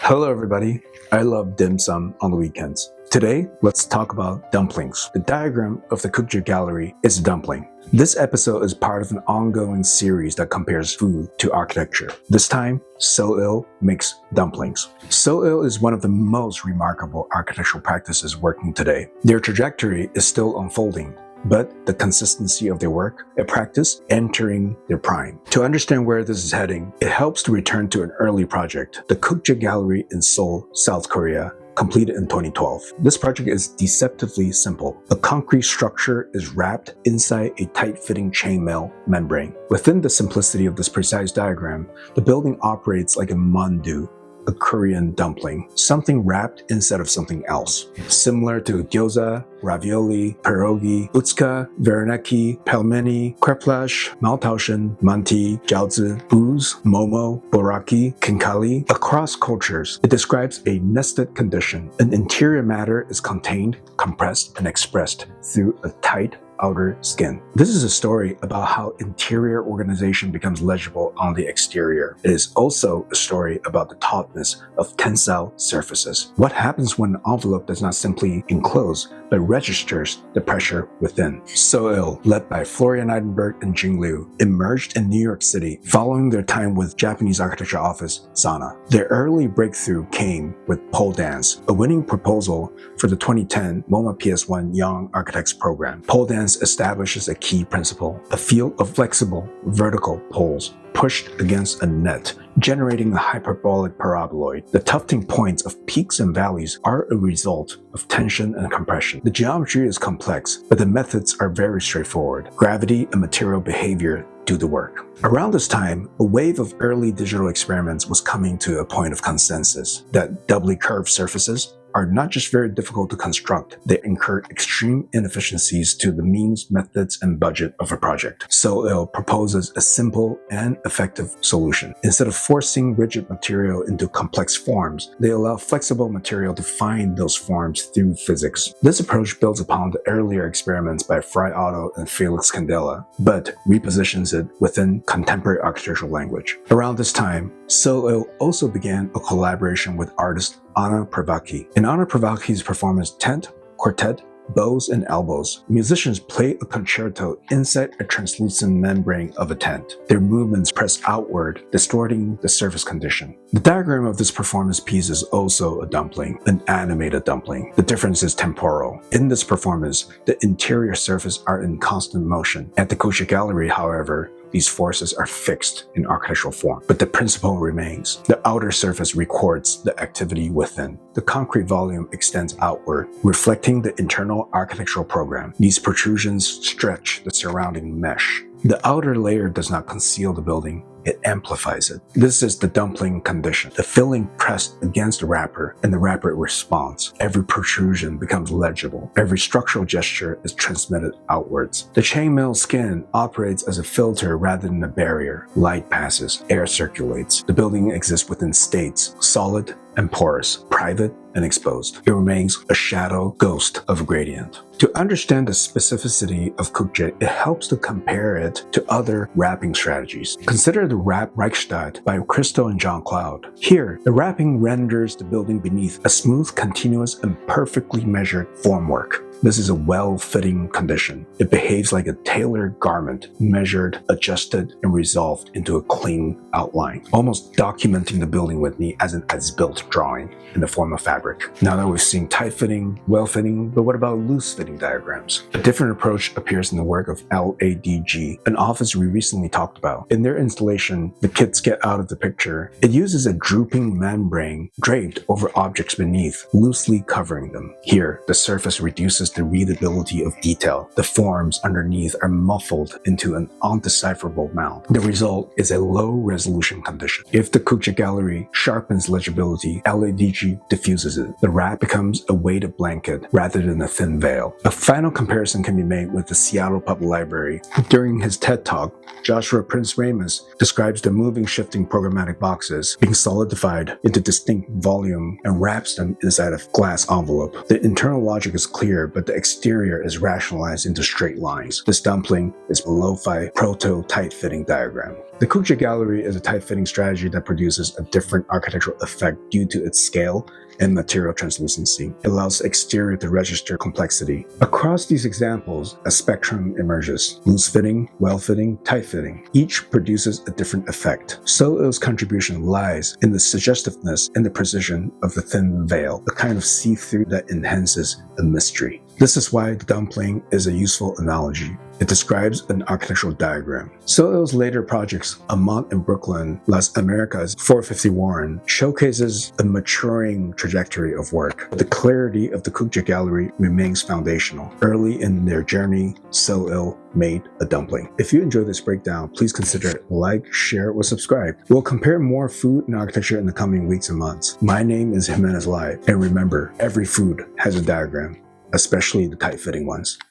Hello everybody, I love dim sum on the weekends. Today, let's talk about dumplings. The diagram of the Kukje Gallery is a dumpling. This episode is part of an ongoing series that compares food to architecture. This time, Seoul makes dumplings. Seoul is one of the most remarkable architectural practices working today. Their trajectory is still unfolding, but the consistency of their work and practice entering their prime. To understand where this is heading, it helps to return to an early project, the Kukje Gallery in Seoul, South Korea, completed in 2012. This project is deceptively simple. A concrete structure is wrapped inside a tight-fitting chainmail membrane. Within the simplicity of this precise diagram, the building operates like a mandu, a Korean dumpling, something wrapped instead of something else. Similar to gyoza, ravioli, pierogi, uszka, varenyky, pelmeni, kreplach, maultaschen, manti, jiaozi, buuz, momo, boraki, khinkali. Across cultures, it describes a nested condition. An interior matter is contained, compressed, and expressed through a tight outer skin. This is a story about how interior organization becomes legible on the exterior. It is also a story about the tautness of tensile surfaces. What happens when an envelope does not simply enclose, but registers the pressure within? Seoul, led by Florian Eidenberg and Jing Liu, emerged in New York City following their time with Japanese architecture office Sana. Their early breakthrough came with pole dance, a winning proposal for the 2010 MoMA PS1 Young Architects program. Pole dance establishes a key principle, a field of flexible, vertical poles pushed against a net, generating a hyperbolic paraboloid. The tufting points of peaks and valleys are a result of tension and compression. The geometry is complex, but the methods are very straightforward. Gravity and material behavior do the work. Around this time, a wave of early digital experiments was coming to a point of consensus that doubly curved surfaces are not just very difficult to construct, they incur extreme inefficiencies to the means, methods, and budget of a project. Seoul proposes a simple and effective solution. Instead of forcing rigid material into complex forms, they allow flexible material to find those forms through physics. This approach builds upon the earlier experiments by Frei Otto and Felix Candela, but repositions it within contemporary architectural language. Around this time, Seoul also began a collaboration with artist Anna Pravaki. In Anna Pravaki's performance Tent, Quartet, Bows and Elbows, musicians play a concerto inside a translucent membrane of a tent. Their movements press outward, distorting the surface condition. The diagram of this performance piece is also a dumpling, an animated dumpling. The difference is temporal. In this performance, the interior surfaces are in constant motion. At the Kukje Gallery, however, these forces are fixed in architectural form, but the principle remains. The outer surface records the activity within. The concrete volume extends outward, reflecting the internal architectural program. These protrusions stretch the surrounding mesh. The outer layer does not conceal the building, it amplifies it. This is the dumpling condition. The filling pressed against the wrapper and the wrapper responds. Every protrusion becomes legible. Every structural gesture is transmitted outwards. The chainmail skin operates as a filter rather than a barrier. Light passes, air circulates. The building exists within states, solid and porous, private and exposed. It remains a shadow ghost of a gradient. To understand the specificity of Kukje, it helps to compare it to other wrapping strategies. Consider the wrap Reichstadt by Christo and John Cloud. Here, the wrapping renders the building beneath a smooth, continuous, and perfectly measured formwork. This is a well-fitting condition. It behaves like a tailored garment, measured, adjusted, and resolved into a clean outline, almost documenting the building with me as an as-built drawing in the form of fabric. Now that we've seen tight-fitting, well-fitting, but what about loose-fitting diagrams? A different approach appears in the work of LADG, an office we recently talked about. In their installation, The Kids Get Out of the Picture, it uses a drooping membrane draped over objects beneath, loosely covering them. Here, the surface reduces the readability of detail. The forms underneath are muffled into an undecipherable mound. The result is a low-resolution condition. If the Kukje Gallery sharpens legibility, LADG diffuses it. The wrap becomes a weighted blanket rather than a thin veil. A final comparison can be made with the Seattle Public Library. During his TED Talk, Joshua Prince Ramus describes the moving, shifting programmatic boxes being solidified into distinct volume and wraps them inside a glass envelope. The internal logic is clear, but the exterior is rationalized into straight lines. This dumpling is a lo-fi proto-tight-fitting diagram. The Kukje Gallery is a tight-fitting strategy that produces a different architectural effect due to its scale and material translucency. It allows the exterior to register complexity. Across these examples, a spectrum emerges: loose-fitting, well-fitting, tight-fitting. Each produces a different effect. Seoul's contribution lies in the suggestiveness and the precision of the thin veil, a kind of see-through that enhances the mystery. This is why the dumpling is a useful analogy. It describes an architectural diagram. Seoul's later projects, Amont in Brooklyn, Las Americas, 450 Warren, showcases a maturing trajectory of work. The clarity of the Kukje Gallery remains foundational. Early in their journey, Seoul made a dumpling. If you enjoyed this breakdown, please consider like, share, or subscribe. We'll compare more food and architecture in the coming weeks and months. My name is Jimenez Live, and remember, every food has a diagram, especially the tight-fitting ones.